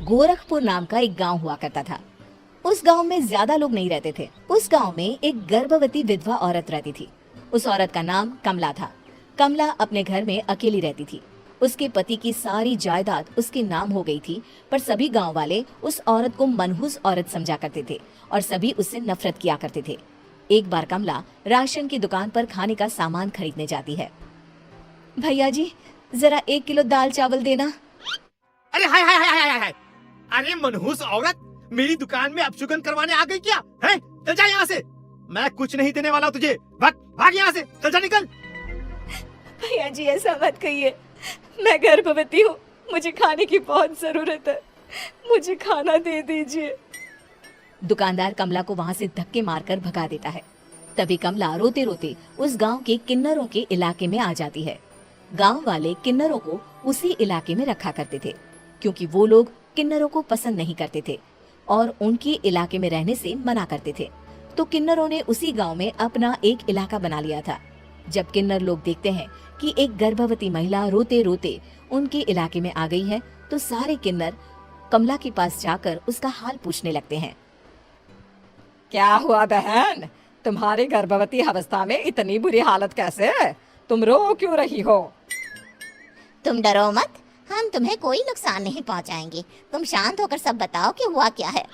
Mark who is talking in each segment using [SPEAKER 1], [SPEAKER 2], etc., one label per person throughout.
[SPEAKER 1] गोरखपुर नाम का एक गांव हुआ करता था। उस गांव में ज्यादा लोग नहीं रहते थे। उस गांव में एक गर्भवती विधवा औरत रहती थी। उस औरत का नाम कमला था। कमला अपने घर में अकेली रहती थी। उसके पति की सारी जायदाद उसके नाम हो गई थी, पर सभी गांव वाले उस औरत को मनहूस औरत समझा करते थे और सभी उससे नफरत किया करते थे। एक बार कमला राशन की दुकान पर खाने का सामान खरीदने जाती है। भैया जी, जरा 1 किलो दाल चावल देना।
[SPEAKER 2] अरे हाय हाय हाय हाय हाय, अरे मनहूस औरत, मेरी दुकान में अपशुगन करवाने आ गई क्या? है? चल जा यहाँ से, मैं कुछ नहीं देने वाला तुझे। भाग भाग यहाँ से, चल जा, निकल।
[SPEAKER 1] भैया जी ऐसा मत कहिए, मैं गर्भवती हूँ, मुझे खाने की बहुत जरूरत है, मुझे खाना दे दीजिए। दुकानदार कमला को वहाँ से धक्के मारकर भगा देता है। तभी कमला रोते रोते उस गांव के किन्नरों के इलाके में आ जाती है। गांव वाले किन्नरों को उसी इलाके में रखा करते थे, क्योंकि वो लोग किन्नरों को पसंद नहीं करते थे और उनके इलाके में रहने से मना करते थे। तो किन्नरों ने उसी गांव में अपना एक इलाका बना लिया था। जब किन्नर लोग देखते हैं कि एक गर्भवती महिला रोते रोते उनके इलाके में आ गई है, तो सारे किन्नर कमला के पास जाकर उसका हाल पूछने लगते हैं।
[SPEAKER 3] क्या हुआ बहन, तुम्हारी गर्भवती अवस्था में इतनी बुरी हालत कैसे है? तुम रो क्यों रही हो?
[SPEAKER 4] तुम डरो मत, हम तुम्हें कोई नुकसान नहीं पहुंचाएंगे। तुम शांत होकर सब बताओ कि हुआ क्या है।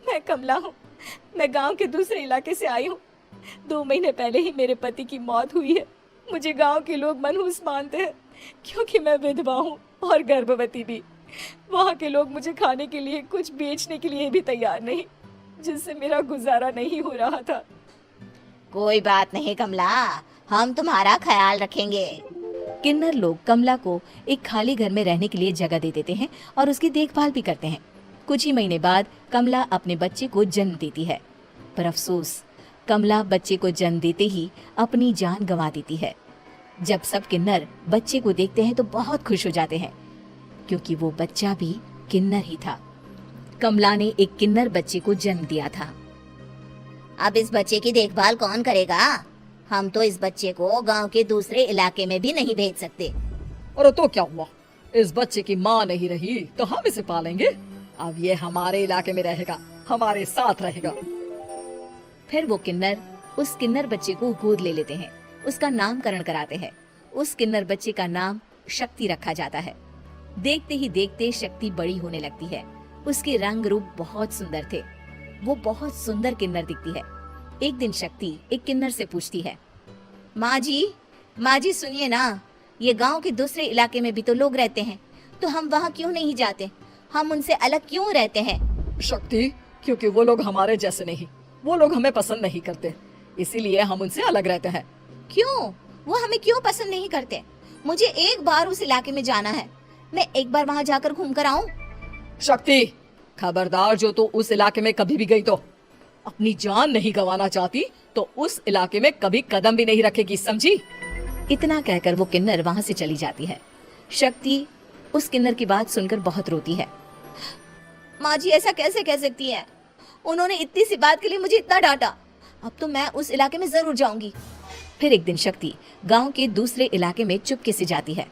[SPEAKER 1] मैं कमला हूँ, मैं गांव के दूसरे इलाके से आई हूँ। 2 महीने पहले ही मेरे पति की मौत हुई है। मुझे गांव के लोग मनहूस मानते हैं, क्योंकि मैं विधवा हूँ और गर्भवती भी। वहाँ के लोग मुझे खाने के लिए कुछ बेचने के लिए भी तैयार नहीं, जिससे मेरा गुजारा नहीं हो रहा था।
[SPEAKER 4] कोई बात नहीं कमला, हम तुम्हारा ख्याल रखेंगे।
[SPEAKER 1] किन्नर लोग कमला को एक खाली घर में रहने के लिए जगह दे देते हैं और उसकी देखभाल भी करते हैं। कुछ ही महीने बाद कमला अपने बच्चे को जन्म देती है, पर अफसोस, कमला बच्चे को जन्म देते ही अपनी जान गंवा देती है। जब सब किन्नर बच्चे को देखते हैं तो बहुत खुश हो जाते हैं, क्योंकि वो बच्चा भी किन्नर ही था। कमला ने एक किन्नर बच्चे को जन्म दिया था।
[SPEAKER 4] अब इस बच्चे की देखभाल कौन करेगा? हम तो इस बच्चे को गांव के दूसरे इलाके में भी नहीं भेज सकते।
[SPEAKER 3] अरे तो क्या हुआ, इस बच्चे की माँ नहीं रही तो हम इसे पालेंगे। अब ये हमारे इलाके में रहेगा, हमारे साथ रहेगा।
[SPEAKER 1] फिर वो किन्नर उस किन्नर बच्चे को गोद ले लेते हैं, उसका नामकरण कराते हैं। उस किन्नर बच्चे का नाम शक्ति रखा जाता है। देखते ही देखते शक्ति बड़ी होने लगती है। उसके रंग रूप बहुत सुंदर थे। वो बहुत सुंदर किन्नर दिखती है। एक दिन शक्ति एक किन्नर से पूछती है, माँ जी सुनिए ना, ये गांव के दूसरे इलाके में भी तो लोग रहते हैं, तो हम वहाँ क्यों नहीं जाते? हम उनसे अलग क्यों रहते हैं?
[SPEAKER 3] शक्ति, क्योंकि वो लोग हमारे जैसे नहीं, वो लोग हमें पसंद नहीं करते, इसीलिए हम उनसे अलग रहते हैं।
[SPEAKER 4] क्यों? वो हमें क्यों पसंद नहीं करते? मुझे एक बार उस इलाके में जाना है, मैं एक बार वहाँ जाकर घूम कर आऊँ।
[SPEAKER 3] शक्ति, खबरदार, जो तू उस इलाके में कभी भी गई तो अपनी जान नहीं गंवाना चाहती तो उस इलाके में कभी कदम भी नहीं रखेगी, समझी?
[SPEAKER 1] इतना कहकर वो किन्नर वहाँ से चली जाती है। शक्ति उस किन्नर की बात सुनकर बहुत रोती है।
[SPEAKER 4] माँ जी ऐसा कैसे कह सकती है? उन्होंने इतनी सी बात के लिए मुझे इतना डांटा। अब तो मैं उस इलाके में जरूर जाऊंगी।
[SPEAKER 1] फिर एक दिन शक्ति गांव के दूसरे इलाके में चुपके से जाती है।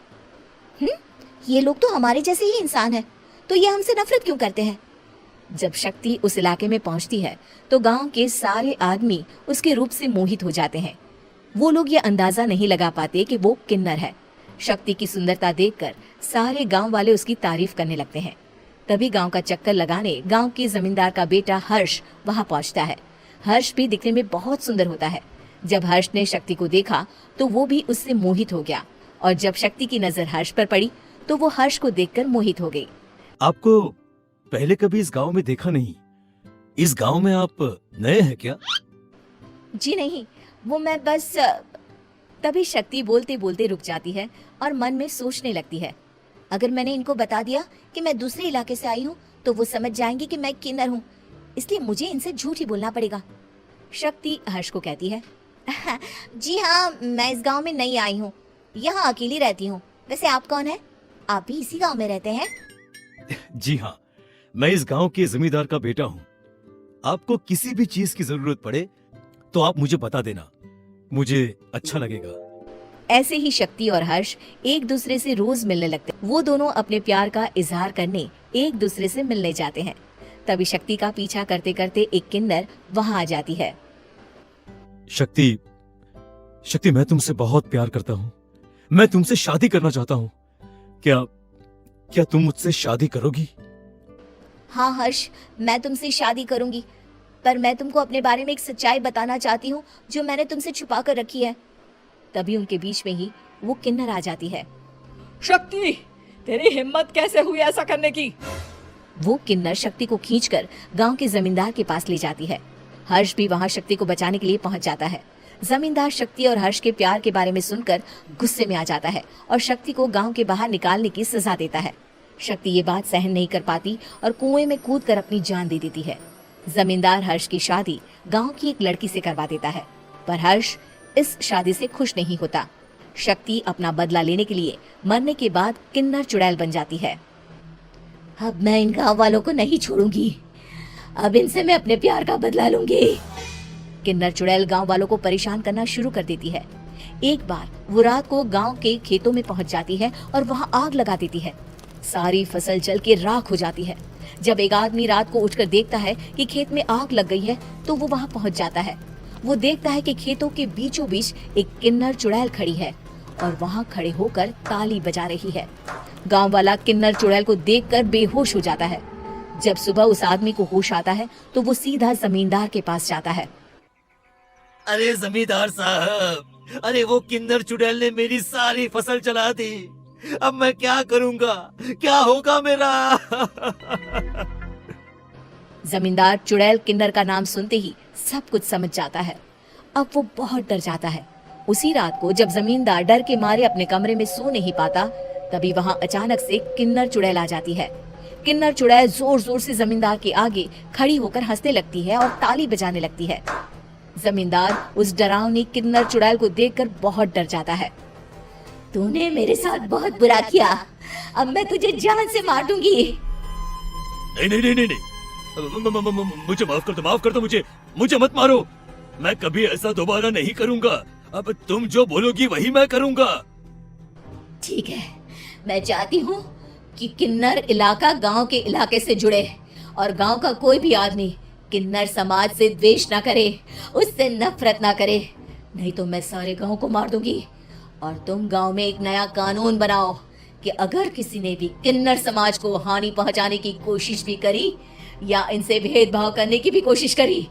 [SPEAKER 4] ये लोग तो हमारे जैसे ही इंसान हैं, तो ये हमसे नफरत क्यों करते हैं?
[SPEAKER 1] जब शक्ति उस इलाके में पहुंचती है तो गांव के सारे आदमी उसके रूप से मोहित हो जाते हैं। वो लोग ये अंदाजा नहीं लगा पाते कि वो किन्नर है। शक्ति की सुंदरता देखकर सारे गांव वाले उसकी तारीफ करने लगते हैं। तभी गांव का चक्कर लगाने गांव के जमींदार का बेटा हर्ष वहां पहुंचता है। हर्ष भी दिखने में बहुत सुंदर होता है। जब हर्ष ने शक्ति को देखा तो वो भी उससे मोहित हो गया, और जब शक्ति की नजर हर्ष पर पड़ी तो वो हर्ष को देखकर मोहित हो गई।
[SPEAKER 5] आपको पहले कभी इस गांव में देखा नहीं। इस गांव में आप नए हैं क्या?
[SPEAKER 1] जी नहीं, वो मैं बस। तभी शक्ति बोलते बोलते रुक जाती है और मन में सोचने लगती है,
[SPEAKER 4] अगर मैंने इनको बता दिया कि मैं दूसरे इलाके से आई हूँ तो वो समझ जाएंगे कि मैं किन्नर हूँ, इसलिए मुझे इनसे झूठ ही बोलना पड़ेगा।
[SPEAKER 1] शक्ति हर्ष को कहती है,
[SPEAKER 4] जी हाँ, मैं इस गांव में नई आई हूँ, यहाँ अकेली रहती हूँ। वैसे आप कौन है? आप भी इसी गांव में रहते हैं?
[SPEAKER 5] जी हाँ, मैं इस गांव के जमींदार का बेटा हूँ। आपको किसी भी चीज की जरूरत पड़े तो आप मुझे बता देना, मुझे अच्छा लगेगा।
[SPEAKER 1] ऐसे ही शक्ति और हर्ष एक दूसरे से रोज मिलने लगते। वो दोनों अपने प्यार का इजहार करने
[SPEAKER 4] एक दूसरे से मिलने जाते हैं। तभी शक्ति का पीछा करते करते एक किन्नर वहां आ जाती है।
[SPEAKER 5] शक्ति, शक्ति मैं तुमसे बहुत प्यार करता हूँ। मैं तुमसे शादी करना चाहता हूँ। क्या क्या तुम मुझसे शादी करोगी?
[SPEAKER 4] हाँ हर्ष, मैं तुमसे शादी करूंगी, पर मैं तुमको अपने बारे में एक सच्चाई बताना चाहती हूँ जो मैंने तुमसे छुपा कर रखी है। तभी उनके बीच में ही वो किन्नर आ जाती है।
[SPEAKER 3] शक्ति, तेरी हिम्मत कैसे हुई ऐसा करने की?
[SPEAKER 4] वो किन्नर शक्ति को खींचकर गांव के जमींदार के पास ले जाती है। हर्ष भी वहां शक्ति को बचाने के लिए पहुंच जाता है। जमींदार शक्ति और हर्ष के प्यार के बारे में सुनकर गुस्से में आ जाता है और शक्ति को गांव के बाहर निकालने की सजा देता है। शक्ति ये बात सहन नहीं कर पाती और कुएं में कूदकर अपनी जान दे देती है। जमींदार हर्ष की शादी गांव की एक लड़की से करवा देता है, पर हर्ष इस शादी से खुश नहीं होता। शक्ति अपना बदला लेने के लिए मरने के बाद किन्नर चुड़ैल बन जाती है। अब मैं इन गांव वालों को नहीं छोड़ूंगी, अब इनसे मैं अपने प्यार का बदला लूंगी। किन्नर चुड़ैल गांव वालों को परेशान करना शुरू कर देती है। एक बार वो रात को गांव के खेतों में पहुंच जाती है और वहां आग लगा देती है। सारी फसल जल के राख हो जाती है। जब एक आदमी रात को उठकर देखता है कि खेत में आग लग गई है तो वो वहां पहुंच जाता है। वो देखता है कि खेतों के बीचों बीच एक किन्नर चुड़ैल खड़ी है और वहां खड़े होकर ताली बजा रही है। गांव वाला किन्नर चुड़ैल को देखकर बेहोश हो जाता है। जब सुबह उस आदमी को होश आता है तो वो सीधा जमींदार के पास जाता है।
[SPEAKER 2] अरे जमींदार साहब, अरे वो किन्नर चुड़ैल ने मेरी सारी फसल चला दी। अब मैं क्या करूंगा, क्या होगा मेरा?
[SPEAKER 4] जमींदार चुड़ैल किन्नर का नाम सुनते ही सब कुछ समझ जाता है। अब वो बहुत डर जाता है। उसी रात को जब जमींदार डर के मारे अपने कमरे में सो नहीं पाता, तभी वहां अचानक से किन्नर चुड़ैल आ जाती है। किन्नर चुड़ैल जोर जोर से जमींदार के आगे खड़ी होकर हंसने लगती है और ताली बजाने लगती है। जमींदार उस डरावनी किन्नर चुड़ैल को देखकर बहुत डर जाता है। तूने मेरे साथ बहुत बुरा किया, अब मैं तुझे जान से मार दूंगी।
[SPEAKER 5] नहीं नहीं नहीं नहीं, नहीं। मुझे माफ कर दो, मुझे मत मारो। मैं कभी ऐसा दोबारा नहीं करूंगा। अब तुम जो बोलोगी वही मैं करूंगा।
[SPEAKER 4] ठीक है, मैं चाहती हूँ कि किन्नर इलाका गांव के इलाके से जुड़े और गांव का कोई भी आदमी किन्नर समाज से द्वेष ना करे, उससे नफरत ना करे, नहीं तो मैं सारे गांव को मार दूंगी। और तुम गांव में एक नया कानून बनाओ कि अगर किसी ने भी किन्नर समाज को हानि पहुंचाने की कोशिश भी करी या इनसे भेदभाव करने की भी कोशिश करी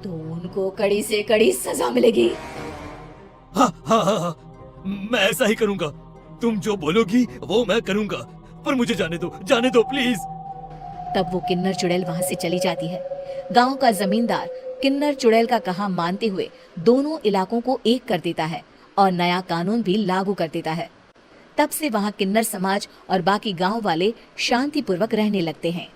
[SPEAKER 4] तो उनको कड़ी से कड़ी सजा मिलेगी।
[SPEAKER 5] हाँ हाँ हाँ हाँ, मैं ऐसा ही करूंगा। तुम जो बोलोगी वो मैं करूंगा, पर मुझे जाने दो प्लीज।
[SPEAKER 4] तब वो किन्नर चुड़ैल वहां से चली जाती है। गांव का जमींदार किन्नर चुड़ैल का कहा मानते हुए दोनों इलाकों को एक कर देता है और नया कानून भी लागू कर देता है। तब से वहां किन्नर समाज और बाकी गांव वाले शांतिपूर्वक रहने लगते हैं।